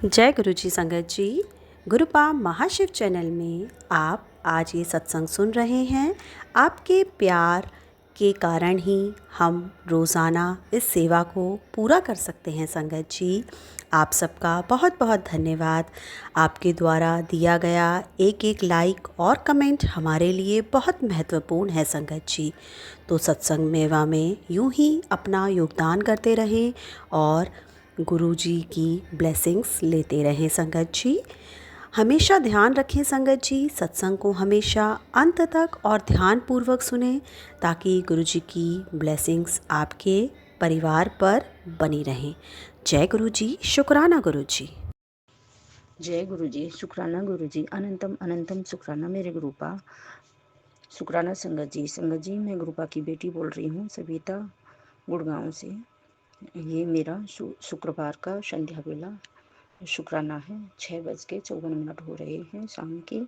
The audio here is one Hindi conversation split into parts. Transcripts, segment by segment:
जय गुरु जी संगत जी। गुरुपा महाशिव चैनल में आप आज ये सत्संग सुन रहे हैं। आपके प्यार के कारण ही हम रोज़ाना इस सेवा को पूरा कर सकते हैं संगत जी। आप सबका बहुत बहुत धन्यवाद। आपके द्वारा दिया गया एक एक लाइक और कमेंट हमारे लिए बहुत महत्वपूर्ण है संगत जी। तो सत्संग मेवा में यूं ही अपना योगदान करते रहें और गुरु जी की ब्लेसिंग्स लेते रहें संगत जी। हमेशा ध्यान रखें संगत जी, सत्संग को हमेशा अंत तक और ध्यानपूर्वक सुनें ताकि गुरु जी की ब्लेसिंग्स आपके परिवार पर बनी रहें। जय गुरु जी, शुक्राना गुरु जी। जय गुरु जी, शुक्राना गुरु जी, अनंतम अनंतम शुक्राना मेरे गुरुपा। शुक्राना संगत जी। संगत जी, मैं गुरुपा की बेटी बोल रही हूँ, सविता, गुड़गांव से। ये मेरा शुक्रवार का संध्या बेला शुक्राना है। 6:54 हो रहे हैं शाम के।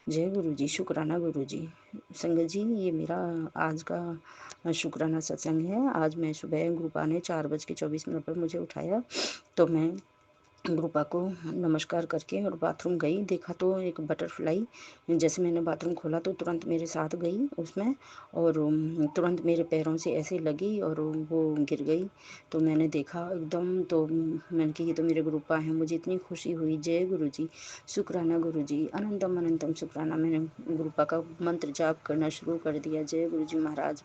जय गुरु जी, शुक्राना गुरु जी। संगत जी, ये मेरा आज का शुक्राना सत्संग है। आज मैं सुबह गुरुपा ने 4:24 पर मुझे उठाया तो मैं गुरुपा को नमस्कार करके और बाथरूम गई। देखा तो एक बटरफ्लाई, जैसे मैंने बाथरूम खोला तो तुरंत मेरे साथ गई उसमें और तुरंत मेरे पैरों से ऐसे लगी और वो गिर गई। तो मैंने देखा एकदम, तो मैंने कहा ये तो मेरे गुरुपा हैं। मुझे इतनी खुशी हुई। जय गुरु जी, शुक्राना गुरु जी, अनंतम अनंतम शुक्राना। मैंने गुरुपा का मंत्र जाप करना शुरू कर दिया। जय गुरु जी महाराज।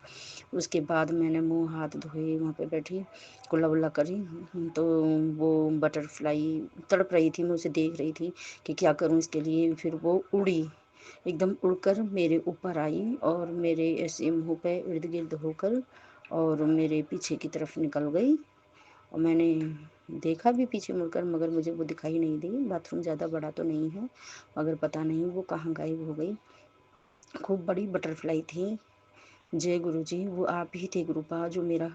उसके बाद मैंने मुँह हाथ धोए, वहाँ पे बैठी कुल्ला वुल्ला करी तो वो बटरफ्लाई तड़प रही थी। मैं उसे देख रही थी कि क्या करूं इसके लिए। फिर वो उड़ी, एकदम उड़कर मेरे ऊपर आई और मेरे ऐसे मुंह पे इर्द गिर्द होकर और मेरे पीछे की तरफ निकल गई। और मैंने देखा भी पीछे मुड़कर, मगर मुझे वो दिखाई नहीं दी। बाथरूम ज़्यादा बड़ा तो नहीं है, मगर पता नहीं वो कहाँ गायब हो गई। खूब बड़ी बटरफ्लाई थी। जय गुरु जी, वो आप ही थे गुरुपा जो मेरा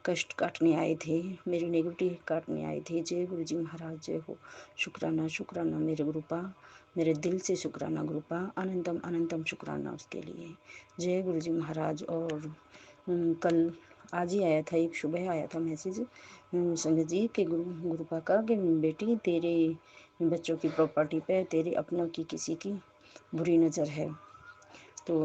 कष्ट काटने आए थे, मेरी नेगेटिव काटने आए थे। जय गुरु जी महाराज, जय हो। शुक्राना शुक्राना मेरे गुरुपा, मेरे दिल से शुक्राना गुरुपा, अनंतम अनंतम शुक्राना उसके लिए। जय गुरु जी महाराज। और कल आज ही आया था, एक सुबह आया था मैसेज संगत जी के गुरुपा का कि बेटी तेरे बच्चों की प्रॉपर्टी पे तेरे अपनों की किसी की बुरी नज़र है। तो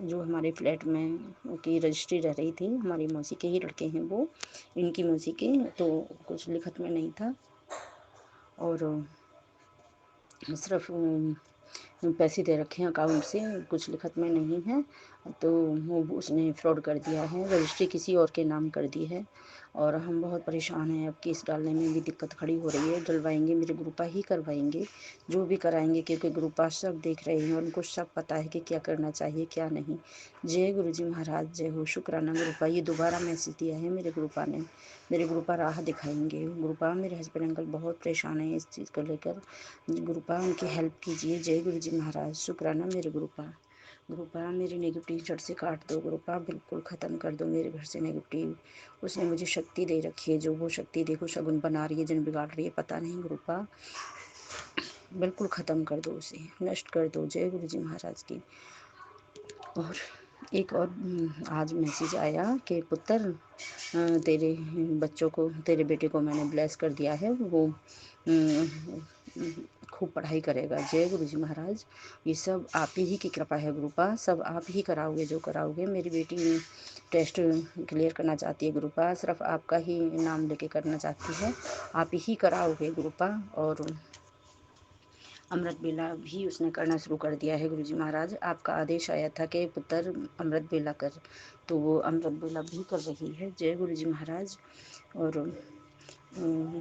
जो हमारे फ्लैट में की रजिस्ट्री रह रही थी, हमारी मौसी के ही लड़के हैं वो, इनकी मौसी के, तो कुछ लिखत में नहीं था और सिर्फ पैसे दे रखे हैं अकाउंट से, कुछ लिखत में नहीं है। तो वो उसने फ्रॉड कर दिया है, रजिस्ट्री किसी और के नाम कर दी है और हम बहुत परेशान हैं। अब केस डालने में भी दिक्कत खड़ी हो रही है। डलवाएंगे मेरे गुरुपा ही करवाएंगे, जो भी कराएंगे, क्योंकि गुरुपा सब देख रहे हैं, उनको सब पता है कि क्या करना चाहिए क्या नहीं। जय गुरु जी महाराज, जय हो। शुक्राना गुरुपा। ये दोबारा मैसेज दिया है मेरे गुरुपा ने। मेरे गुरुपा राह दिखाएंगे। गुरुपा, मेरे हस्बैंड अंकल बहुत परेशान हैं इस चीज़ को लेकर। गुरुपा उनकी हेल्प कीजिए। जय गुरु जी महाराज। शुक्राना मेरे गुरुपा। गुरुपा, मेरी नेगेटिव जड़ से काट दो गुरुपा, बिल्कुल ख़त्म कर दो मेरे घर से नेगेटिव। उसने मुझे शक्ति दे रखी है, जो वो शक्ति देखो शगुन बना रही है, जन बिगाड़ रही है, पता नहीं गुरुपा, बिल्कुल ख़त्म कर दो, उसे नष्ट कर दो। जय गुरु जी महाराज की। और एक और आज मैसेज आया कि पुत्र, तेरे बच्चों को, तेरे बेटे को मैंने ब्लेस कर दिया है, वो खूब पढ़ाई करेगा। जय गुरु जी महाराज। ये सब आप ही की कृपा है गुरुपा, सब आप ही कराओगे जो कराओगे। मेरी बेटी टेस्ट क्लियर करना चाहती है गुरुपा, सिर्फ आपका ही नाम लेके करना चाहती है, आप ही कराओगे गुरुपा। और अमृत बेला भी उसने करना शुरू कर दिया है। गुरुजी महाराज, आपका आदेश आया था कि पुत्र अमृत बेला कर, तो वो अमृत बेला भी कर रही है। जय गुरुजी महाराज। और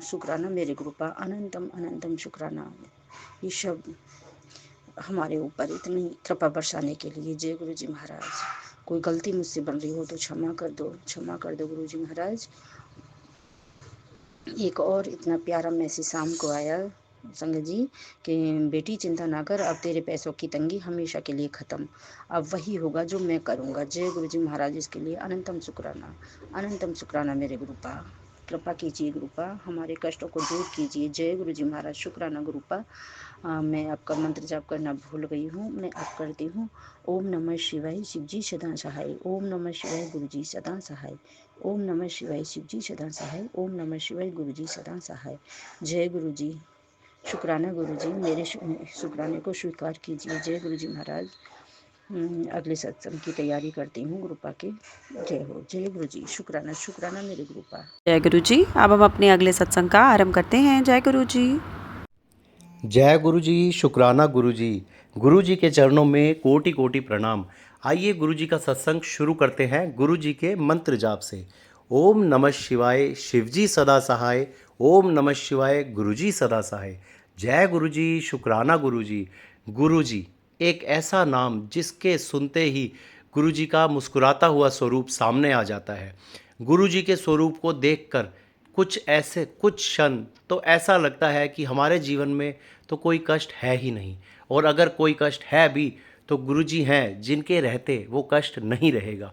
शुक्राना मेरे गुरुपा, अनंतम अनंतम शुक्राना ये सब हमारे ऊपर इतनी कृपा बरसाने के लिए। जय गुरु जी महाराज। कोई गलती मुझसे बन रही हो तो क्षमा कर दो, क्षमा कर दो गुरु जी महाराज। एक और इतना प्यारा मैसेज शाम को आया संगत जी कि बेटी चिंता ना कर, अब तेरे पैसों की तंगी हमेशा के लिए ख़त्म, अब वही होगा जो मैं करूँगा। जय गुरु जी महाराज। इसके लिए अनंतम शुक्राना, अनंतम शुक्राना मेरे गुरुपा। कृपा कीजिए गुरुपा, हमारे कष्टों को दूर कीजिए। जय गुरु जी महाराज। शुक्राना गुरुपा। मैं आपका मंत्र जाप करना भूल गई हूँ, मैं अब करती हूँ। ओम नमः शिवाय, शिव जी सदा सहाय। ओम नमः शिवाय, गुरु जी सदा सहाय। ओम नमः शिवाय, शिव जी सदा सहाय। ओम नमः शिवाय, गुरु जी सदा सहाय। जय गुरु जी। शुक्राना गुरुजी, मेरे शुक्राने को स्वीकार कीजिए। जय गुरुजी महाराज। अगले सत्संग की तैयारी करती हूँ गुरुपा के। जय हो। जय गुरुजी। शुक्राना शुक्राना मेरे गुरुपा। जय गुरु जी। अब हम अपने अगले सत्संग का आरंभ करते हैं। जय गुरु जी। जय गुरु जी। शुक्राना गुरु जी। गुरु जी के चरणों में कोटि कोटि प्रणाम। आइए गुरु जी का सत्संग शुरू करते हैं गुरु जी के मंत्र जाप से। ओम नमः शिवाय, शिवजी सदा सहाय। ओम नमः शिवाय, गुरु जी सदा सहाय। जय गुरु जी। शुक्राना गुरु जी। गुरु जी एक ऐसा नाम जिसके सुनते ही गुरु जी का मुस्कुराता हुआ स्वरूप सामने आ जाता है। गुरु जी के स्वरूप को देखकर कुछ क्षण तो ऐसा लगता है कि हमारे जीवन में तो कोई कष्ट है ही नहीं, और अगर कोई कष्ट है भी तो गुरुजी हैं जिनके रहते वो कष्ट नहीं रहेगा।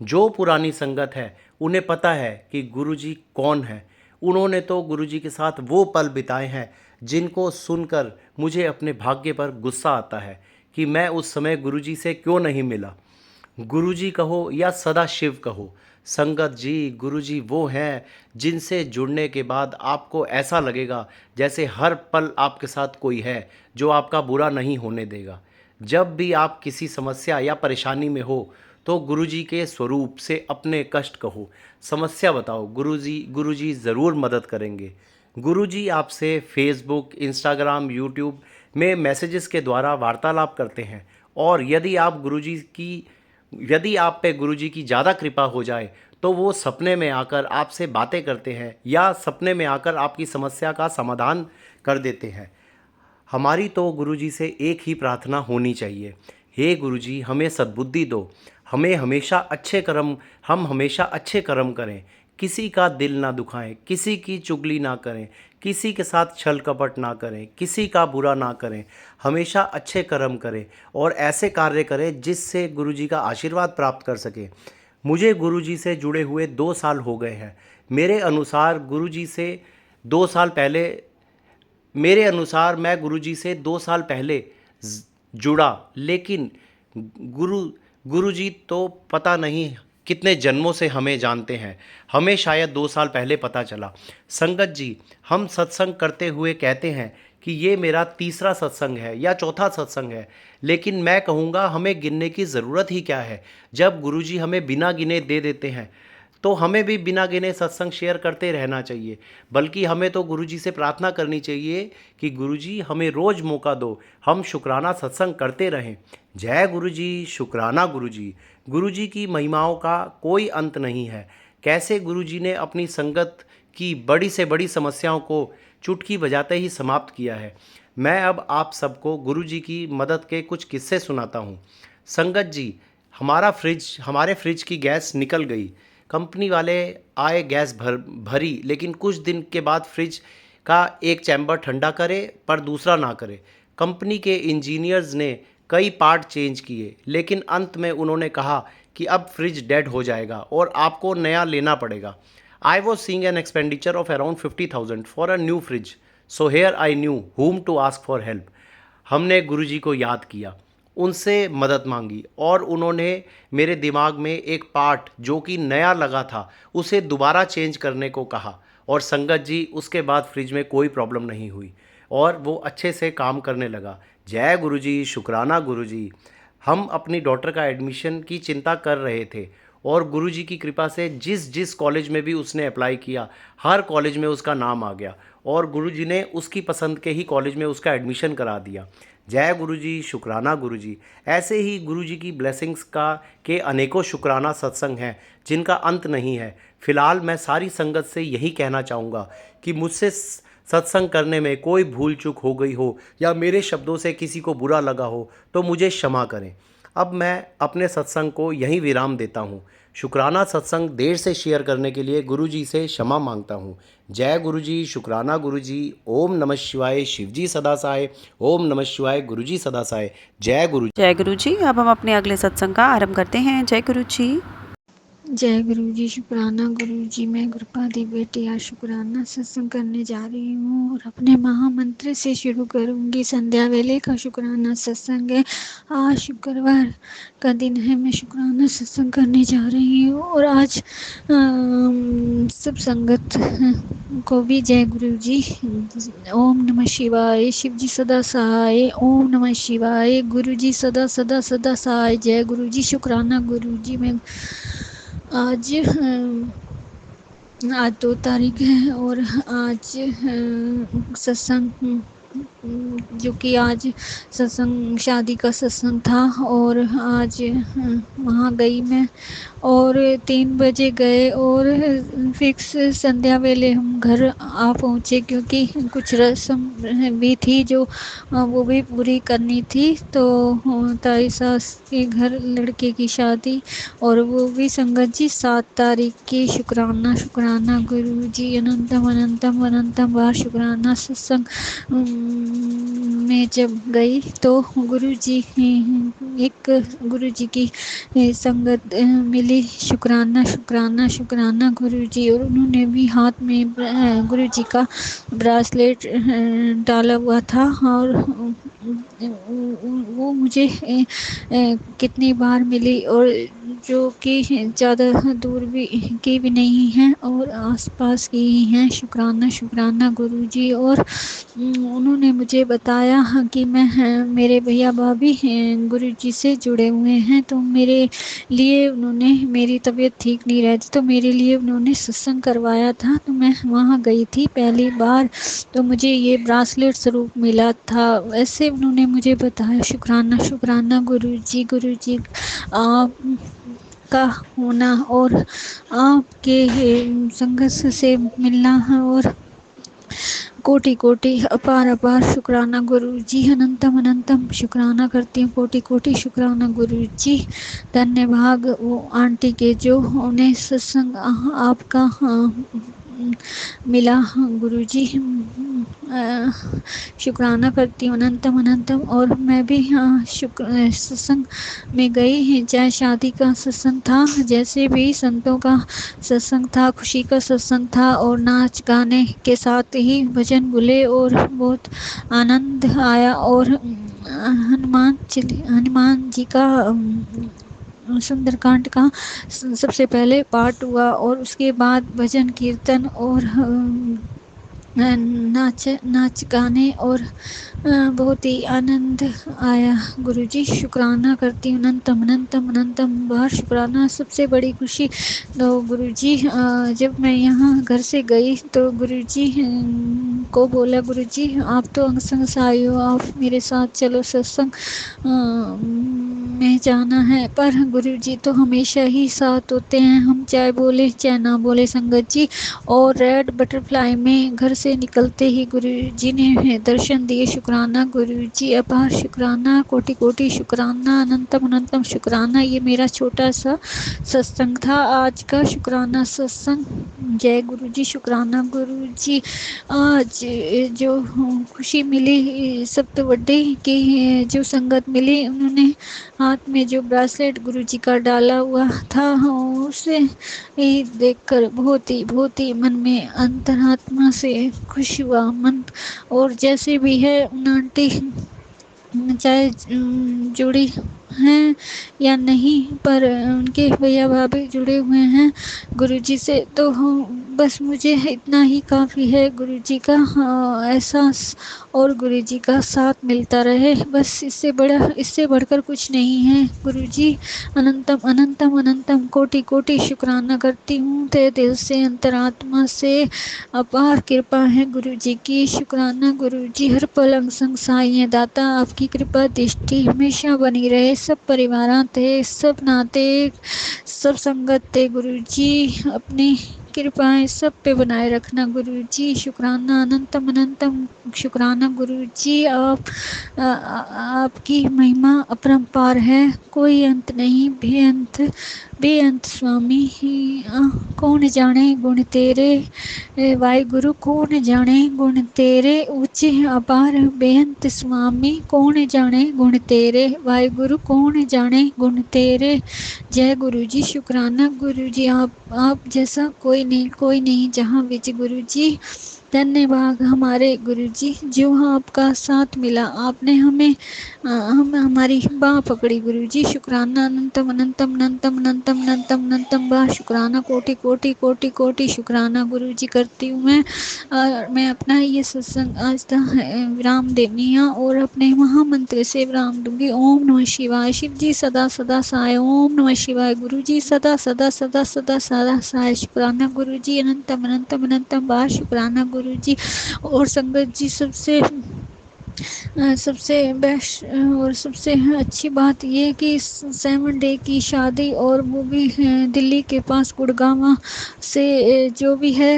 जो पुरानी संगत है उन्हें पता है कि गुरुजी कौन है। उन्होंने तो गुरुजी के साथ वो पल बिताए हैं जिनको सुनकर मुझे अपने भाग्य पर गुस्सा आता है कि मैं उस समय गुरुजी से क्यों नहीं मिला। गुरुजी कहो या सदा शिव कहो, संगत जी गुरुजी वो हैं जिनसे जुड़ने के बाद आपको ऐसा लगेगा जैसे हर पल आपके साथ कोई है जो आपका बुरा नहीं होने देगा। जब भी आप किसी समस्या या परेशानी में हो तो गुरुजी के स्वरूप से अपने कष्ट कहो, समस्या बताओ, गुरुजी ज़रूर मदद करेंगे। गुरुजी आपसे फेसबुक, इंस्टाग्राम, यूट्यूब में मैसेजेस के द्वारा वार्तालाप करते हैं, और यदि आप पे गुरुजी की ज़्यादा कृपा हो जाए तो वो सपने में आकर आपसे बातें करते हैं या सपने में आकर आपकी समस्या का समाधान कर देते हैं। हमारी तो गुरुजी से एक ही प्रार्थना होनी चाहिए, हे गुरुजी हमें सद्बुद्धि दो, हम हमेशा अच्छे कर्म करें, किसी का दिल ना दुखाएं, किसी की चुगली ना करें, किसी के साथ छल कपट ना करें, किसी का बुरा ना करें, हमेशा अच्छे कर्म करें और ऐसे कार्य करें जिससे गुरुजी का आशीर्वाद प्राप्त कर सके। मुझे गुरुजी से जुड़े हुए 2 साल हो गए हैं। मेरे अनुसार मैं गुरुजी से 2 साल पहले जुड़ा, लेकिन गुरुजी तो पता नहीं कितने जन्मों से हमें जानते हैं, हमें शायद 2 साल पहले पता चला। संगत जी, हम सत्संग करते हुए कहते हैं कि ये मेरा तीसरा सत्संग है या चौथा सत्संग है, लेकिन मैं कहूँगा हमें गिनने की ज़रूरत ही क्या है। जब गुरुजी हमें बिना गिने दे देते हैं तो हमें भी बिना गिने सत्संग शेयर करते रहना चाहिए। बल्कि हमें तो गुरुजी से प्रार्थना करनी चाहिए कि गुरुजी हमें रोज़ मौका दो, हम शुक्राना सत्संग करते रहें। जय गुरुजी। शुक्राना गुरुजी। गुरुजी की महिमाओं का कोई अंत नहीं है। कैसे गुरुजी ने अपनी संगत की बड़ी से बड़ी समस्याओं को चुटकी बजाते ही समाप्त किया है। मैं अब आप सबको गुरुजी की मदद के कुछ किस्से सुनाता हूँ। संगत जी, हमारे फ्रिज की गैस निकल गई। कंपनी वाले आए, गैस भरी, लेकिन कुछ दिन के बाद फ्रिज का एक चैम्बर ठंडा करे पर दूसरा ना करे। कंपनी के इंजीनियर्स ने कई पार्ट चेंज किए, लेकिन अंत में उन्होंने कहा कि अब फ्रिज डेड हो जाएगा और आपको नया लेना पड़ेगा। I was seeing an expenditure of around 50,000 for a new fridge, so here I knew whom to ask for help. हमने गुरुजी को याद किया, उनसे मदद मांगी और उन्होंने मेरे दिमाग में एक पार्ट जो कि नया लगा था उसे दोबारा चेंज करने को कहा, और संगत जी उसके बाद फ्रिज में कोई प्रॉब्लम नहीं हुई और वो अच्छे से काम करने लगा। जय गुरुजी। शुक्राना गुरुजी। हम अपनी डॉटर का एडमिशन की चिंता कर रहे थे और गुरुजी की कृपा से जिस कॉलेज में भी उसने अप्लाई किया, हर कॉलेज में उसका नाम आ गया और गुरुजी ने उसकी पसंद के ही कॉलेज में उसका एडमिशन करा दिया। जय गुरुजी। शुक्राना गुरुजी। ऐसे ही गुरुजी की ब्लेसिंग्स के अनेकों शुक्राना सत्संग हैं जिनका अंत नहीं है। फ़िलहाल मैं सारी संगत से यही कहना चाहूँगा कि मुझसे सत्संग करने में कोई भूल चूक हो गई हो या मेरे शब्दों से किसी को बुरा लगा हो तो मुझे क्षमा करें। अब मैं अपने सत्संग को यहीं विराम देता हूँ। शुक्राना सत्संग देर से शेयर करने के लिए गुरुजी से क्षमा मांगता हूँ। जय गुरुजी। शुक्राना गुरुजी। ओम नमः शिवाय, शिवजी सदा सहाय। ओम नमः शिवाय, गुरुजी सदा सहाय। जय गुरुजी। जय गुरु जी। अब हम अपने अगले सत्संग का आरंभ करते हैं। जय गुरु जी। जय गुरु जी, शुक्राना गुरु जी। मैं गुरुपादी बेटी आज शुक्राना सत्संग करने जा रही हूँ और अपने महामंत्र से शुरू करूँगी। संध्या वेले का शुक्राना सत्संग है। आज शुक्रवार का दिन है। मैं शुक्राना सत्संग करने जा रही हूँ और आज सब संगत को भी जय गुरु जी। ओम नमः शिवाय। शिव जी सदा सहाय। ओम नमः शिवाय। गुरु जी सदा सदा सदा सहाय। जय गुरु जी, शुक्राना गुरु जी। मैं आज 2 तारीख है और आज सत्संग जो कि आज सत्संग शादी का सत्संग था और आज वहाँ गई मैं और 3 बजे गए और फिक्स संध्या वेले हम घर आ पहुँचे क्योंकि कुछ रस्म भी थी जो वो भी पूरी करनी थी। तो ताई सास के घर लड़के की शादी और वो भी संगत जी 7 तारीख की। शुक्राना शुक्राना गुरु जी। अनंतम अनंतम अनंतम बार शुक्राना। सत्संग में जब गई तो गुरु जी एक गुरु जी की संगत मिली। शुक्राना शुक्राना शुक्राना गुरु जी। और उन्होंने भी हाथ में गुरु जी का ब्रासलेट डाला हुआ था और वो मुझे कितनी बार मिली और जो कि ज़्यादा दूर भी की भी नहीं है और आसपास की ही हैं। शुक्राना शुक्राना गुरु जी। और उन्होंने मुझे बताया कि मेरे भैया भाभी गुरु जी से जुड़े हुए हैं तो मेरे लिए उन्होंने, मेरी तबीयत ठीक नहीं रहती तो मेरे लिए उन्होंने सत्संग करवाया था। तो मैं वहाँ गई थी पहली बार तो मुझे ये ब्रासलेट स्वरूप मिला था। ऐसे उन्होंने मुझे बताया। शुक्राना शुक्राना गुरु जी। गुरु जी आप का होना और आपके संघर्ष से मिलना और कोटि कोटि अपार अपार शुक्राना गुरु जी। अनंतम अनंतम शुक्राना करती हूँ। कोटि कोटि शुक्राना गुरु जी। धन्यवाद वो आंटी के जो उन्हें सत्संग आपका मिला गुरु जी। शुक्राना करती हूँ अनंतम अनंतम। और मैं भी सत्संग में गई चाहे शादी का सत्संग था जैसे भी संतों का सत्संग था, खुशी का सत्संग था और नाच गाने के साथ ही भजन बोले और बहुत आनंद आया। और हनुमान जी का सुंदरकांड का सबसे पहले पाठ हुआ और उसके बाद भजन कीर्तन और नाच गाने और बहुत ही आनंद आया गुरुजी। शुक्राना करती हूँ अनंतम अनंतम अनंतम बार शुक्राना। सबसे बड़ी खुशी तो गुरुजी जब मैं यहाँ घर से गई तो गुरुजी को बोला, गुरुजी आप तो अंग संग साई हो, आप मेरे साथ चलो सत्संग में जाना है। पर गुरुजी तो हमेशा ही साथ होते हैं, हम चाहे बोले चाहे ना बोले संगत जी। और रेड बटरफ्लाई में घर से निकलते ही गुरुजी ने दर्शन दिए। शुक्राना गुरुजी, अपार शुक्राना, कोटि कोटि शुक्राना, अनंतम अनंतम शुक्राना। ये मेरा छोटा सा सत्संग था आज का शुक्राना सत्संग। जय गुरुजी, शुक्राना गुरुजी। आज जो खुशी मिली सबसे बड़ी कि जो संगत मिली उन्होंने हाथ में जो ब्रासलेट गुरुजी का डाला हुआ था उसे ही देखकर बहुत ही मन में अंतरात्मा से खुश हुआ मन। और जैसे भी है उन आंटी चाहे जुड़ी हैं या नहीं पर उनके भैया भाभी जुड़े हुए हैं गुरुजी से तो बस मुझे इतना ही काफ़ी है। गुरुजी का एहसास और गुरुजी का साथ मिलता रहे, बस इससे बढ़कर कुछ नहीं है गुरुजी। अनंतम अनंतम अनंतम कोटि कोटि शुक्राना करती हूँ तहे दिल से, अंतरात्मा से। अपार कृपा है गुरुजी की। शुक्राना गुरुजी। हर पल अंग संग साई है दाता, आपकी कृपा दृष्टि हमेशा बनी रहे। सब परिवार थे, सब नाते, सब संगत थे गुरुजी, अपनी कृपाएं सब पे बनाए रखना गुरुजी। शुक्राना अनंतम अनंतम शुक्राना गुरुजी। आपकी महिमा अपरंपार है, कोई अंत नहीं बेअंत बेअंत स्वामी कौन जाने गुण तेरे वाहिगुरु कौन जाने गुण तेरे ऊंचे अपार बेअंत स्वामी कौन जाने गुण तेरे वाहिगुरु कौन जाने गुण तेरे। जय गुरु जी शुक्राना गुरु जी आप जैसा कोई नहीं जहाँ विच गुरु जी। धन्यवाद हमारे गुरु जी जो आपका साथ मिला आपने हम हमारी बाह पकड़ी गुरु जी शुक्राना अनंतम अनंतम अनंतम अनंतम अनंतम अनंतम बाह शुक्राना कोटि कोटि कोटि कोटि शुक्राना गुरु जी करती हूँ मैं अपना ये सत्संग आज तक विराम देनी है और अपने महामंत्र से विराम दूंगी। ओम नमः शिवाय। शिव जी सदा सदा साय। ओम नमः शिवाय। गुरु जी सदा सदा सदा सदा सदा साय। शुक्राना गुरु जी अनंतम अनंतम अनंतम बार शुक्राना गुरु जी। और संगत जी सबसे बेस्ट और सबसे अच्छी बात ये कि 7 डे की शादी और वो भी दिल्ली के पास गुड़गांव से जो भी है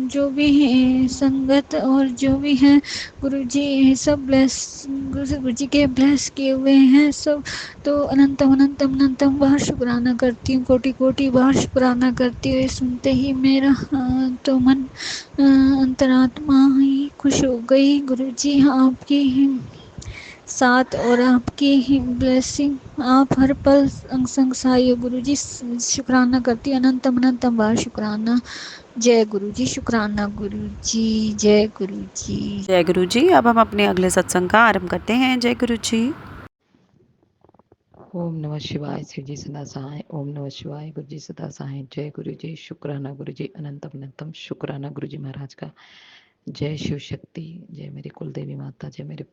जो भी संगत और जो भी है गुरुजी सब गुरुजी के ब्लेस किए हुए हैं सब। तो अनंतम अनंतम अनंतम बार शुक्राना करती हूँ कोटि कोटि बार शुक्राना करती हूँ। सुनते ही मेरा तो मन अंतरात्मा ही खुश हो गई। गुरुजी आपकी साथ और आपकी ब्लेसिंग आप हर पल अंग संग सहाय हो गुरुजी। शुक्राना करती अनंतम अनंतम बार शुक्राना। जय गुरु जी शुक्राना गुरु जी। जय गुरु जी। जय गुरु जी। अब हम अपने अगले सत्संग का आरंभ करते हैं। जय गुरु जी। ओम नमः शिवाय। शिव जी सदा सहाय। ओम नमः शिवाय। गुरु जी सदा सहाय। जय गुरु जी शुक्राना गुरु जी अनंतम अनंतम शुक्राना गुरु जी महाराज का। जय शिव शक्ति। जय मेरी कुल देवी माता। जय मेरे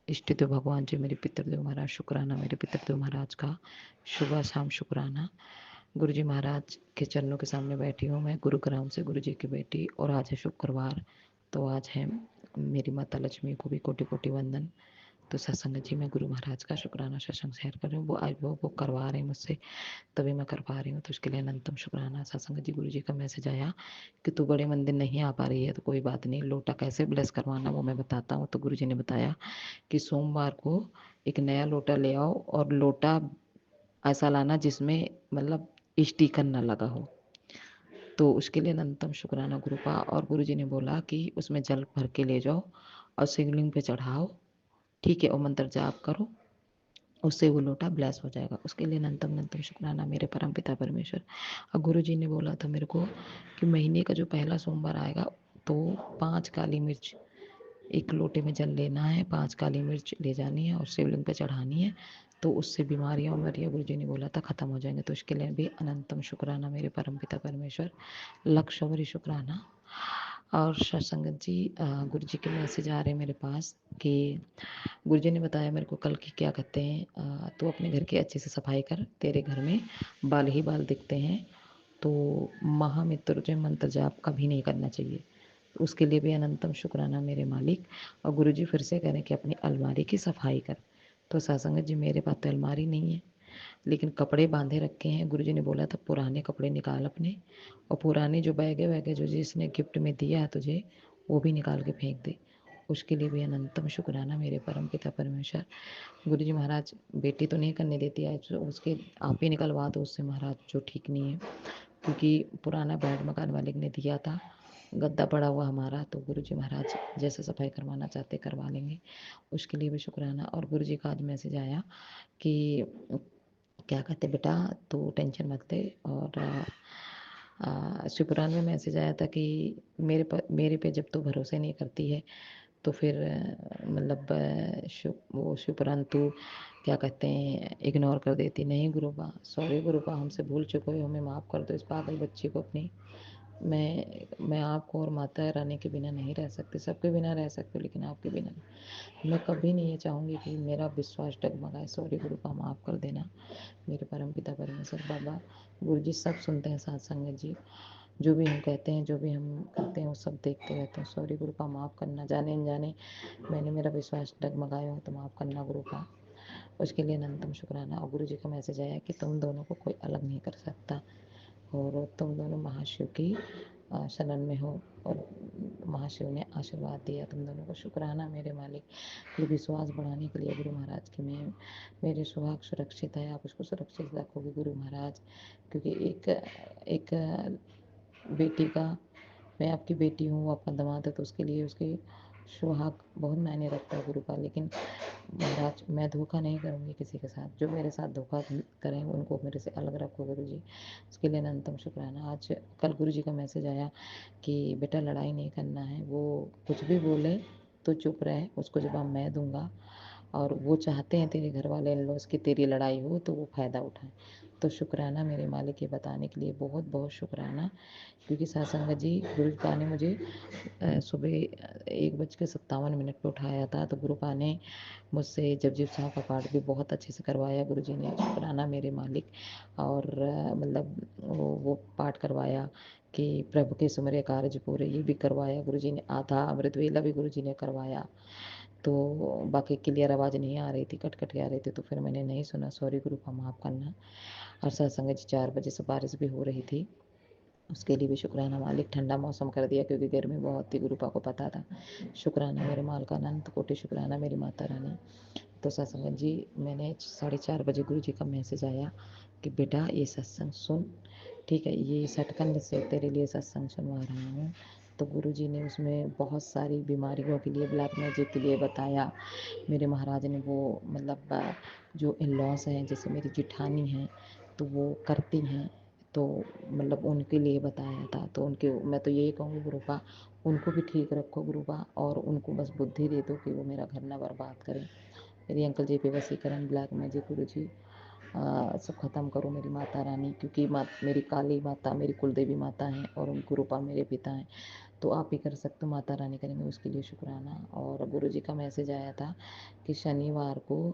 इष्ट देव भगवान। जय मेरे पितृदेव महाराज। शुक्राना मेरे पितृदेव महाराज का। सुबह शाम शुक्राना। गुरु जी महाराज के चरणों के सामने बैठी हूँ मैं गुरुग्राम से गुरु जी की बेटी। और आज है शुक्रवार तो आज है मेरी माता लक्ष्मी को भी कोटि कोटि वंदन। तो सत्संग जी मैं गुरु महाराज का शुक्राना सत्संग शेयर कर रही हूँ। वो आज वो करवा रहे हैं मुझसे तभी मैं कर पा रही हूँ तो उसके लिए अनंतम शुक्राना। सत्संग जी गुरु जी का मैसेज आया कि तू बड़े मंदिर नहीं आ पा रही है तो कोई बात नहीं, लोटा कैसे ब्लेस करवाना वो मैं बताता हूँ। तो गुरु जी ने बताया कि सोमवार को एक नया लोटा ले आओ और लोटा ऐसा लाना जिसमें मतलब स्टीकर ना लगा हो। तो उसके लिए अनंतम शुक्राना गुरु का। और गुरु जी ने बोला कि उसमें जल भर के ले जाओ और शिवलिंग पे चढ़ाओ, ठीक है, और मंत्र जाप करो, उससे वो लोटा ब्लेस हो जाएगा। उसके लिए अनंतम अनंतम शुक्राना मेरे परम पिता परमेश्वर। और गुरु जी ने बोला था मेरे को कि महीने का जो पहला सोमवार आएगा तो 5 काली मिर्च एक लोटे में जल लेना है, 5 काली मिर्च ले जानी है और शिवलिंग पे चढ़ानी है तो उससे बीमारियां उमरियां गुरु जी ने बोला था खत्म हो जाएंगे। तो इसके लिए भी अनंतम शुक्राना मेरे परम पिता परमेश्वर। लक्षवरी शुक्राना। और सत्संगत जी गुरु जी के मैसेज आ रहे हैं मेरे पास कि गुरु जी ने बताया मेरे को कल की क्या कहते हैं तो अपने घर की अच्छे से सफाई कर, तेरे घर में बाल ही बाल दिखते हैं तो महामृत्युंजय मंत्र जाप कभी नहीं करना चाहिए। उसके लिए भी अनंतम शुक्राना मेरे मालिक। और गुरु जी फिर से करें कि अपनी अलमारी की सफाई कर। तो सत्संगत जी मेरे पास तो अलमारी नहीं है लेकिन कपड़े बांधे रखे हैं। गुरु जी ने बोला था पुराने कपड़े निकाल अपने और पुराने जो बैगे वैगे जो जिसने गिफ्ट में दिया है तुझे वो भी निकाल के फेंक दे। उसके लिए भी अनंतम शुक्राना मेरे परम पिता परमेश्वर। गुरु जी महाराज बेटी तो नहीं करने देती है, उसके आप ही निकलवा दो उससे महाराज जो ठीक नहीं है, क्योंकि पुराना बेड मकान मालिक ने दिया था, गद्दा पड़ा हुआ हमारा। तो गुरु जी महाराज जैसे सफाई करवाना चाहते करवा लेंगे। उसके लिए भी शुक्राना। और गुरु जी का आज मैसेज आया कि क्या कहते बेटा तो टेंशन मत ले। और शिवपुराण में मैसेज आया था कि मेरे पे जब तू भरोसे नहीं करती है तो फिर मतलब वो शिवपुराण तू क्या कहते हैं इग्नोर कर देती। नहीं गुरुबा, सॉरी गुरुबा, हमसे भूल चुके हो, हमें माफ़ कर दो इस पागल बच्ची को अपनी। मैं आपको और माता रानी के बिना नहीं रह सकती, सबके बिना रह सकती हूँ लेकिन आपके बिना नहीं। मैं कभी नहीं ये चाहूँगी कि मेरा विश्वास डगमगाए। सॉरी गुरु का माफ़ कर देना मेरे परम पिता परमेश्वर। बाबा गुरु जी सब सुनते हैं, साथ संगत जी जो भी हम कहते हैं जो भी हम करते हैं वो सब देखते रहते हैं। सॉरी गुरु का माफ़ करना, जाने अनजाने मैंने मेरा विश्वास डगमगाया हो तो माफ़ करना गुरु का। उसके लिए अनंतम शुक्राना। और गुरु जी का मैसेज आया कि तुम दोनों को कोई अलग नहीं कर सकता और तुम दोनों महाशिव की शरण में हो और महाशिव ने आशीर्वाद दिया तुम दोनों को। शुक्राना मेरे मालिक, ये विश्वास बढ़ाने के लिए गुरु महाराज की मैं मेरे सुहाग सुरक्षित है, आप उसको सुरक्षित रखोगे गुरु महाराज। क्योंकि एक बेटी का, मैं आपकी बेटी हूँ, आपका दामाद है, तो उसके लिए उसकी सुहाग बहुत मायने रखता है गुरु का। लेकिन महाराज मैं धोखा नहीं करूँगी किसी के साथ, जो मेरे साथ धोखा करें उनको मेरे से अलग रखो गुरु जी, उसके लिए अनंतम शुक्राना। आज कल गुरु जी का मैसेज आया कि बेटा लड़ाई नहीं करना है, वो कुछ भी बोले तो चुप रहे, उसको जवाब मैं दूंगा। और वो चाहते हैं तेरे घर वाले इन लॉज की तेरी लड़ाई हो तो वो फ़ायदा उठाएं। तो शुक्राना मेरे मालिक, ये बताने के लिए बहुत बहुत शुक्राना। क्योंकि सत्संग जी गुरुपा ने मुझे सुबह 1:57 पे उठाया था, तो गुरुपा ने मुझसे जपजी साहब का पाठ भी बहुत अच्छे से करवाया गुरु जी ने, शुक्राना मेरे मालिक। और मतलब वो पाठ करवाया कि प्रभु के सुमरे कार्य पूरे, ये भी करवाया गुरु जी ने। आधा अमृत वेला भी गुरु जी ने करवाया। तो बाकी क्लियर आवाज़ नहीं आ रही थी, कट कट के आ रही थी, तो फिर मैंने नहीं सुना, सॉरी गुरुपा माफ़ करना। और सत्संग जी 4 बजे से बारिश भी हो रही थी, उसके लिए भी शुक्राना मालिक। ठंडा मौसम कर दिया क्योंकि गर्मी बहुत थी, गुरुपा को पता था। शुक्राना मेरे माल का अनंत कोटि शुक्राना मेरी माता रानी। तो सत्संग जी मैंने 4:30 बजे गुरु जी का मैसेज आया कि बेटा ये सत्संग सुन, ठीक है, ये सटकन से तेरे लिए सत्संग सुनवा रहा हूँ। तो गुरु जी ने उसमें बहुत सारी बीमारियों के लिए, ब्लैक मैजिक के लिए बताया। मेरे महाराज ने वो मतलब जो इन लॉस हैं, जैसे मेरी जिठानी हैं तो वो करती हैं, तो मतलब उनके लिए बताया था। तो उनके मैं तो यही कहूँगी गुरुपा, उनको भी ठीक रखो गुरुपा, और उनको बस बुद्धि दे दो कि वो मेरा घर ना बर्बाद करें। मेरी अंकल जी पे वसीकरण, ब्लैक मैजिक गुरु जी सब ख़त्म करो मेरी माता रानी। क्योंकि मेरी काली माता मेरी कुलदेवी माता हैं और उन गुरुपा मेरे पिता हैं, तो आप ही कर सकते हो, माता रानी करेंगे, उसके लिए शुक्राना। और गुरु जी का मैसेज आया था कि शनिवार को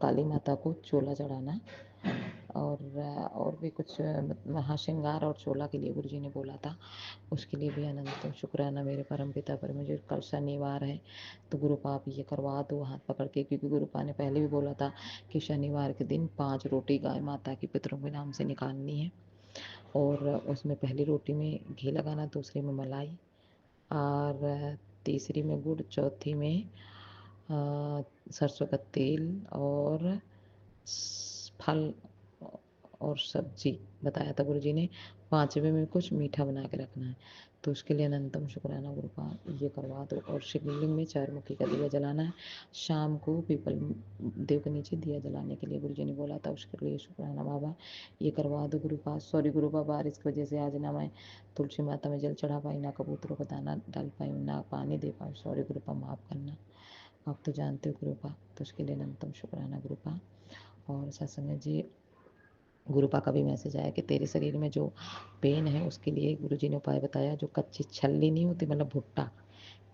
काली माता को चोला चढ़ाना, और भी कुछ महाश्रृंगार और चोला के लिए गुरु जी ने बोला था, उसके लिए भी अनंत शुक्राना मेरे परम पिता पर। मुझे कल शनिवार है तो गुरुपा आप ये करवा दो हाथ पकड़ के, क्योंकि गुरुपा ने पहले भी बोला था कि शनिवार के दिन 5 रोटी गाय माता की पितरों के नाम से निकालनी है, और उसमें पहली रोटी में घी लगाना, दूसरी में मलाई, और तीसरी में गुड़, चौथी में सरसों का तेल और फल और सब्जी बताया था गुरु जी ने। 5वें में कुछ मीठा बना के रखना है, तो उसके लिए अनंतम शुक्राना गुरुपा, ये करवा दो। और शिवलिंग में 4 मुखी का दिया जलाना है, शाम को पीपल देव के नीचे दिया जलाने के लिए गुरु जी ने बोला था, उसके लिए शुक्राना बाबा, ये करवा दो गुरुपा। सॉरी गुरुपा, बारिश की वजह से आज ना मैं तुलसी माता में जल चढ़ा पाई, ना कबूतरों को दाना डाल पाई, ना पानी दे पाई, सॉरी गुरुपा माफ़ करना, आप तो जानते हो गुरुपा। तो उसके लिए अनंतम शुक्राना गुरुपा। और सत्संग जी गुरुपा का भी मैसेज आया कि तेरे शरीर में जो पेन है उसके लिए गुरु जी ने उपाय बताया। जो कच्ची छल्ली नहीं होती, मतलब भुट्टा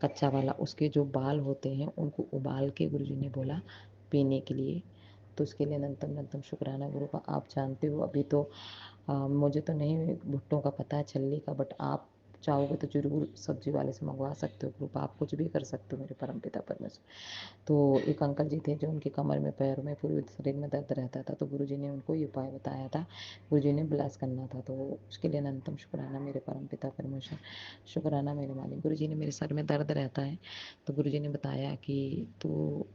कच्चा वाला, उसके जो बाल होते हैं उनको उबाल के गुरु जी ने बोला पीने के लिए। तो उसके लिए अनंतम अनंतम शुक्राना गुरुपा। आप जानते हो अभी तो मुझे तो नहीं भुट्टों का पता है, छल्ली का, बट आप चाहोगे तो ज़रूर सब्जी वाले से मंगवा सकते हो गुरुपा, आप कुछ भी कर सकते हो मेरे परम पिता परमेश्वर। तो एक अंकल जी थे जो उनकी कमर में, पैर में, पूरे शरीर में दर्द रहता था, तो गुरुजी ने उनको ये उपाय बताया था, गुरुजी ने ब्लेस करना था, तो उसके लिए अनंतम शुक्राना मेरे परम पिता परमेश्वर, शुक्राना मेरे मालिक। गुरुजी ने, मेरे सर में दर्द रहता है तो गुरुजी ने बताया कि तू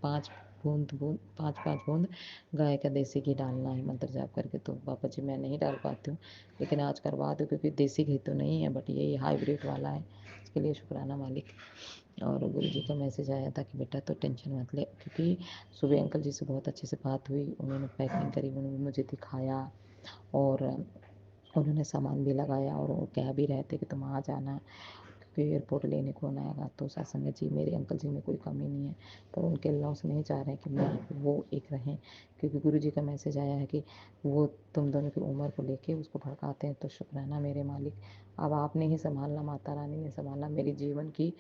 5 बूंद गाय का देसी घी डालना है मंत्र जाप करके। तो पापा जी मैं नहीं डाल पाती हूँ, लेकिन आज करवा दो, क्योंकि देसी घी तो नहीं है बट यही हाइब्रिड वाला है, इसके लिए शुक्राना मालिक। और गुरु जी का मैसेज आया था कि बेटा तो टेंशन मत ले, क्योंकि सुबह अंकल जी से बहुत अच्छे से बात हुई, उन्होंने पैकिंग करी, उन्होंने मुझे दिखाया, और उन्होंने सामान भी लगाया, और वो कह भी रहे थे कि तुम आ जाना क्योंकि एयरपोर्ट लेने कौन आएगा। तो सत्संग जी मेरे अंकल जी में कोई कमी नहीं है, पर उनके लॉस नहीं चाह रहे हैं कि मैं वो एक रहें, क्योंकि गुरु जी का मैसेज आया है कि वो तुम दोनों की उम्र को लेके उसको भड़काते हैं। तो शुक्राना मेरे मालिक, अब आपने ही संभालना, माता रानी ने संभालना मेरी जीवन की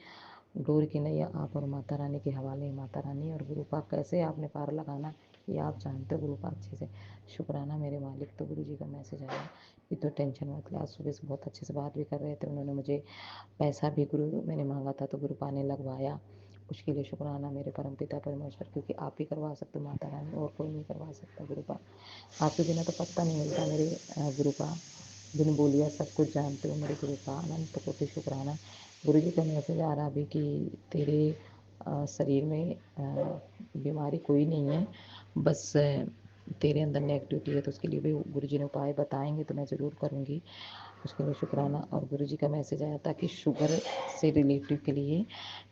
डोर की नैया आप और माता रानी के हवाले है। माता रानी और गुरुपा कैसे आपने पार लगाना ये आप जानते हो गुरुपा अच्छे से, शुक्राना मेरे मालिक। तो गुरु जी का मैसेज आया कि तो टेंशन मत ले। आज सुबह से बहुत अच्छे से बात भी कर रहे थे, उन्होंने मुझे पैसा भी गुरु मैंने मांगा था तो गुरुपा ने लगवाया, उसके लिए शुक्राना मेरे परम पिता परमेश्वर, क्योंकि आप ही करवा सकते हो माता रानी, और कोई नहीं करवा सकता गुरुपा, आपके बिना तो पत्ता नहीं मिलता मेरे गुरुपा। बिन बोलिया सब कुछ जानते हो मेरे गुरु का अनंत कोटि शुक्राना। गुरु जी का मैसेज आ रहा अभी कि तेरे शरीर में बीमारी कोई नहीं है, बस तेरे अंदर नेगेटिविटी है, तो उसके लिए भी गुरु जी ने उपाय बताएंगे तो मैं ज़रूर करूँगी, उसके लिए शुक्राना। और गुरु जी का मैसेज आया था कि शुगर से रिलेटिव के लिए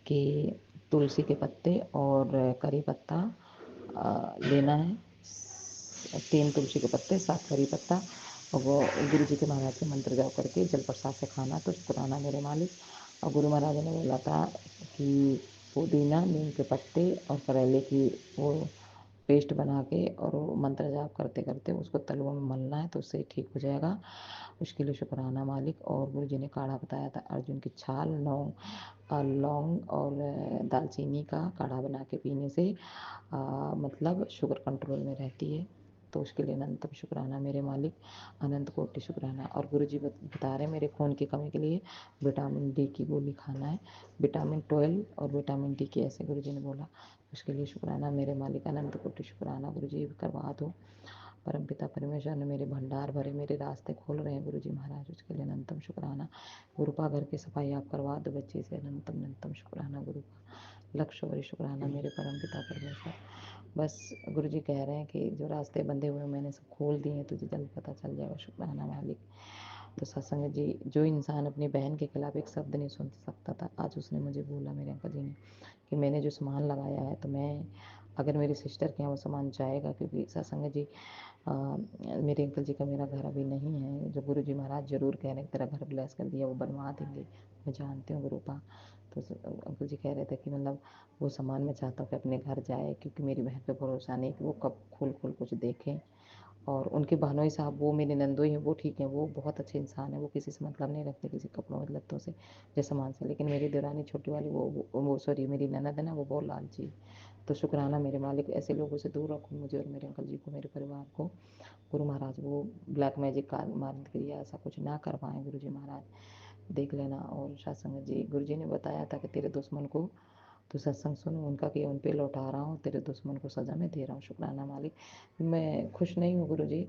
कि तुलसी के पत्ते और करी पत्ता लेना है, 3 तुलसी के पत्ते, 7 करी पत्ता, और वो गुरु जी के महाराज के मंत्र जाप करके जल प्रसाद से खाना, तो शुक्राना मेरे मालिक। और गुरु महाराज ने बोला था कि पुदीना, नीम के पत्ते और करेले की वो पेस्ट बना के और वो मंत्र जाप करते करते उसको तलुओं में मलना है, तो उससे ठीक हो जाएगा, उसके लिए शुक्राना मालिक। और गुरु जी ने काढ़ा बताया था अर्जुन की छाल, लौंग और दालचीनी का काढ़ा बना के पीने से मतलब शुगर कंट्रोल में रहती है, तो उसके लिए अनंतम शुक्राना मेरे मालिक, अनंत कोटि शुक्राना। और गुरु जी बता रहे हैं मेरे खून की कमी के लिए विटामिन डी की गोली खाना है, विटामिन 12 और विटामिन डी की, ऐसे गुरु जी ने बोला, उसके लिए शुक्राना मेरे मालिक, अनंत कोटि शुक्राना। गुरु जी करवा दो, परमपिता परमेश्वर ने मेरे भंडार भरे, मेरे रास्ते खोल रहे हैं गुरु जी महाराज, उसके लिए अनंतम शुक्राना। गुरुपा घर की सफाई आप करवा दो बच्चे से, अनंतम अनंतम शुक्राना गुरु का, लक्ष्य और शुक्राना मेरे परमपिता परमेश्वर। बस गुरु जी कह रहे हैं कि जो रास्ते बंधे हुए मैंने सब खोल दिए हैं, तुझे जल्द पता चल जाएगा, शुक्राना मालिक। तो सत्संग जी, जो इंसान अपनी बहन के खिलाफ एक शब्द नहीं सुन सकता था, आज उसने मुझे बोला मेरे अंकल जी ने कि मैंने जो सामान लगाया है, तो मैं अगर मेरी सिस्टर के यहाँ वो सामान जाएगा, क्योंकि सत्संग जी मेरे अंकल जी का मेरा घर अभी नहीं है, जो गुरु जी महाराज जरूर कह रहे हैं तेरा घर ब्लेस कर दिया, वो बनवा देंगे, मैं जानती हूँ गुरुपा। तो अंकल जी कह रहे थे कि मतलब वो सामान मैं चाहता हूँ कि अपने घर जाए, क्योंकि मेरी बहन पे भरोसा नहीं कि वो कब खोल खोल कुछ देखें। और उनके बहनोई साहब, वो मेरे नंदोई हैं, वो ठीक है, वो बहुत अच्छे इंसान है, वो किसी से मतलब नहीं रखते, किसी कपड़ों लत्तों से या सामान से। लेकिन मेरी देवरानी छोटी वाली, वो सॉरी मेरी ननद है ना, वो बहुत लालची। तो शुक्राना मेरे मालिक, ऐसे लोगों से दूर रखो मुझे और मेरे अंकल जी को, मेरे परिवार को। गुरु महाराज वो ब्लैक मैजिक का मारने क्रिया ऐसा कुछ ना करवाएं, गुरु जी महाराज देख लेना। और सत्संग जी, गुरु जी ने बताया था कि तेरे दुश्मन को तो सत्संग सुन, उनका कि उन पे लौटा रहा हूँ, तेरे दुश्मन को सजा में दे रहा हूँ, शुक्राना मालिक। मैं खुश नहीं हूँ गुरु जी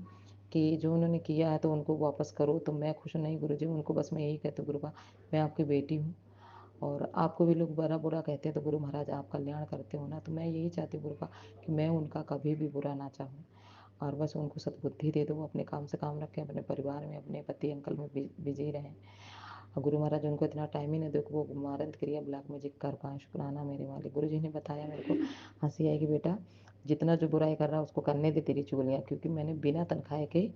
कि जो उन्होंने किया है तो उनको वापस करो, तो मैं खुश नहीं गुरु जी, उनको बस मैं यही कहती हूँ गुरुपा, मैं आपकी बेटी हूँ, और आपको भी लोग बड़ा बुरा कहते हैं, तो गुरु महाराज आप कल्याण करते हो ना, तो मैं यही चाहती हूँ गुरुपा कि मैं उनका कभी भी बुरा ना चाहूँ, और बस उनको सद्बुद्धि दे दो, वो अपने काम से काम रखें, अपने परिवार में, अपने पति अंकल में बिजी रहें। और गुरु महाराज उनको इतना टाइम ही नहीं दो कि वो मारंत क्रिया ब्लैक मैजिक कर पाए, शुक्राना मेरे वाले। गुरु जी ने बताया मेरे को, हंसी आएगी बेटा, जितना जो बुराई कर रहा है उसको करने दे तेरी चुगलियाँ, क्योंकि मैंने बिना तनख्वाह के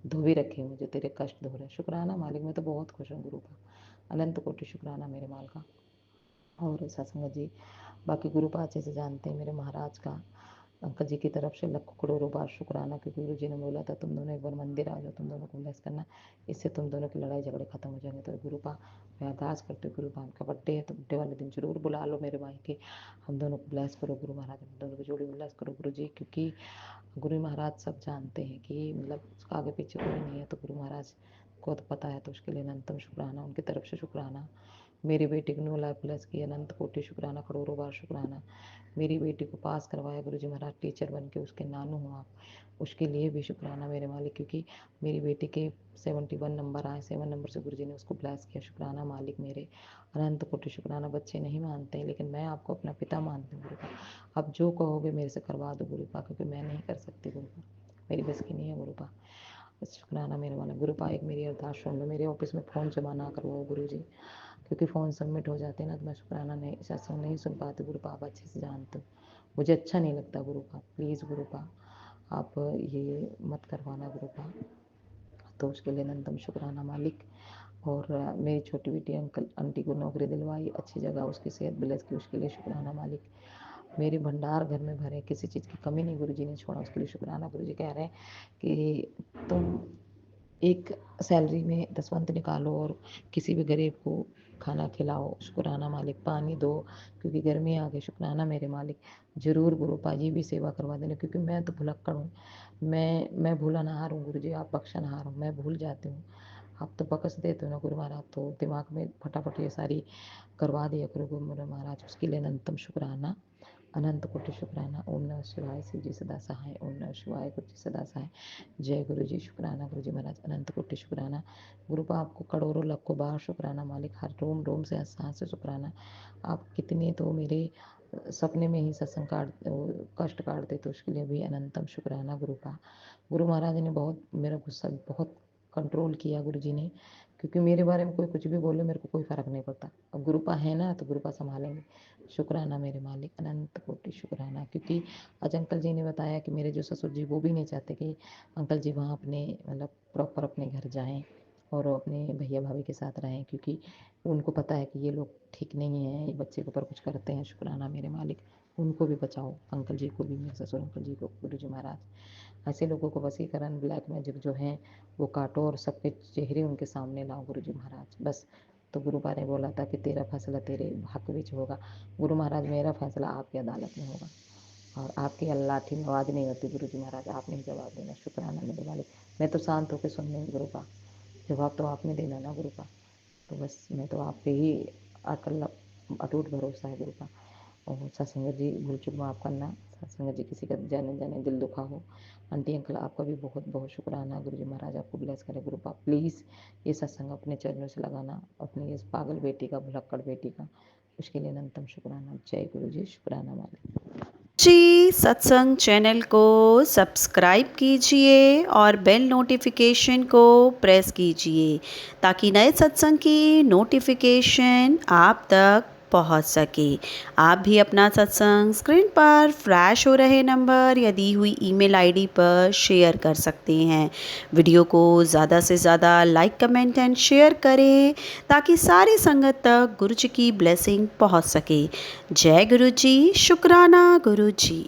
धोबी रखे हुए जो तेरे कष्ट धो रहे, शुक्राना मालिक। मैं तो बहुत खुश हूँ गुरु का, अनंत कोटि शुक्राना मेरे माल का। और सत्संग जी, बाकी गुरु पा अच्छे से जानते हैं मेरे महाराज का, अंकल जी की तरफ से लाखों करोड़ों बार शुक्राना, क्योंकि गुरु जी ने बोला था तुम दोनों एक बार मंदिर आ जाओ, तुम दोनों को ब्लेस करना, इससे तुम दोनों की लड़ाई झगड़े खत्म हो जाएंगे। तो गुरुपा मैं अरदास करती हूँ, गुरुपा का बर्थडे है तो बर्थडे वाले दिन जरूर बुला लो मेरे भाई के, हम दोनों को ब्लेस करो गुरु महाराज, हम दोनों को जोड़ी ब्लेस करो गुरु जी, क्योंकि गुरु महाराज सब जानते हैं कि मतलब उसका आगे पीछे कोई नहीं है, तो गुरु महाराज को तो पता है, तो उसके लिए अनंतम शुक्राना, उनकी तरफ से शुक्राना। मेरी बेटी को न्यू लाइफ प्लस की अनंत कोटि शुक्राना, करोड़ों बार शुक्राना। मेरी बेटी को पास करवाया गुरु जी महाराज, टीचर बन के उसके नानू हूँ आप, उसके लिए भी शुक्राना मेरे मालिक, क्योंकि मेरी बेटी के 71 नंबर आए, 7 नंबर से गुरु जी ने उसको ब्लेस किया, शुक्राना मालिक मेरे, अनंत कोटि शुक्राना। बच्चे नहीं मानते हैं, लेकिन मैं आपको अपना पिता मानती हूँ गुरुपा, अब जो कहोगे मेरे से करवा दो गुरुपा, क्योंकि मैं नहीं कर सकती गुरुपा, मेरी बस की नहीं है गुरुपा, शुक्राना मेरे वाला। गुरुपा एक मेरी अरदास सुन लो, मेरे ऑफिस में फ़ोन जमा ना करवाओ गुरु जी, क्योंकि फ़ोन सबमिट हो जाते हैं ना, तो मैं शुक्राना नहीं, सत्संग नहीं सुन पाती गुरुपा, आप अच्छे से जानते हो, मुझे अच्छा नहीं लगता गुरुपा, प्लीज़ गुरुपा आप ये मत करवाना गुरुपा। तो उसके लिए अनंतम शुक्राना मालिक। और मेरी छोटी बेटी अंकल आंटी को नौकरी दिलवाई, अच्छी जगह उसकी सेहत ब्लेस की, उसके लिए शुक्राना मालिक। मेरे भंडार घर में भरे, किसी चीज़ की कमी नहीं गुरु जी ने छोड़ा, उसके लिए शुक्राना। गुरु जी कह रहे हैं कि तुम एक सैलरी में 10 पंथ निकालो और किसी भी गरीब को खाना खिलाओ, शुक्राना मालिक। पानी दो, क्योंकि गर्मी आ गई, शुक्राना मेरे मालिक। ज़रूर गुरुपा जी भी सेवा करवा देना, क्योंकि मैं तो भुलक्कड़ हूँ, मैं भूलनहार हूँ गुरु जी, आप बख्शनहार हो, मैं भूल जाती हूँ, आप तो बकस देते हो ना गुरु महाराज, तो दिमाग में फटाफट ये सारी करवा दिया करो गुरु महाराज, उसके लिए अनंतम शुक्राना। अनंत कोटि शुक्राना। ओम नमः शिवाय। शिव जी सदा सहाय। ओम नमः शिवाय। गुरु जी सदा सहाय। जय गुरु जी। शुक्राना गुरु जी महाराज। अनंत कोटि शुक्राना। गुरुपा आपको करोड़ों लाखों बार शुक्राना मालिक। हर रोम रोम से सांस से शुक्राना। आप कितने तो मेरे सपने में ही सत्संग काट कष्ट काटते तो उसके लिए भी अनंतम शुक्राना गुरुपा। गुरु महाराज ने बहुत मेरा गुस्सा बहुत कंट्रोल किया गुरु जी ने, क्योंकि मेरे बारे में कोई कुछ भी बोले मेरे को कोई फ़र्क नहीं पड़ता। अब गुरुपा है ना तो गुरुपा संभालेंगे। शुक्राना मेरे मालिक। अनंत कोटि शुक्राना। क्योंकि आज अंकल जी ने बताया कि मेरे जो ससुर जी वो भी नहीं चाहते कि अंकल जी वहाँ अपने मतलब प्रॉपर अपने घर जाएं और अपने भैया भाभी के साथ रहें, क्योंकि उनको पता है कि ये लोग ठीक नहीं हैं, ये बच्चे के ऊपर कुछ करते हैं। शुक्राना मेरे मालिक। उनको भी बचाओ, अंकल जी को भी, मेरे ससुर अंकल जी को। गुरु जी महाराज ऐसे लोगों को वसीकरण ब्लैक मैजिक जो है वो काटो और सबके चेहरे उनके सामने लाओ गुरु जी महाराज बस। तो गुरु पा ने बोला था कि तेरा फैसला तेरे हक विच होगा। गुरु महाराज मेरा फैसला आपकी अदालत में होगा और आपकी लाठी में आवाज़ नहीं होती। गुरु जी महाराज आपने ही जवाब देना। शुक्राना मेरे वाले। मैं तो शांत होकर सुनने गुरु का जवाब तो आपने देना ना गुरु का। तो बस मैं तो आप पे ही अटल अटूट भरोसा है गुरु का। और सत्संग जी भूल चूक माफ़ करना। सत्संग जी किसी का जाने जाने दिल दुखा हो। आंटी अंकल आपका भी बहुत बहुत शुक्राना। गुरु जी महाराज आपको ब्लेस करें। गुरु पा प्लीज़ ये सत्संग अपने चरणों से लगाना, अपनी इस पागल बेटी का, भुलक्कड़ बेटी का, उसके लिए अनंतम शुक्राना। जय गुरु जी। शुक्राना मालिक। जी सत्संग चैनल को सब्सक्राइब कीजिए और बेल नोटिफिकेशन को प्रेस कीजिए ताकि नए सत्संग की नोटिफिकेशन आप तक पहुंच सके। आप भी अपना सत्संग स्क्रीन पर फ्लैश हो रहे नंबर या दी हुई ईमेल आईडी पर शेयर कर सकते हैं। वीडियो को ज़्यादा से ज़्यादा लाइक कमेंट एंड शेयर करें ताकि सारी संगत तक गुरु जी की ब्लेसिंग पहुंच सके। जय गुरु जी। शुक्राना गुरु जी।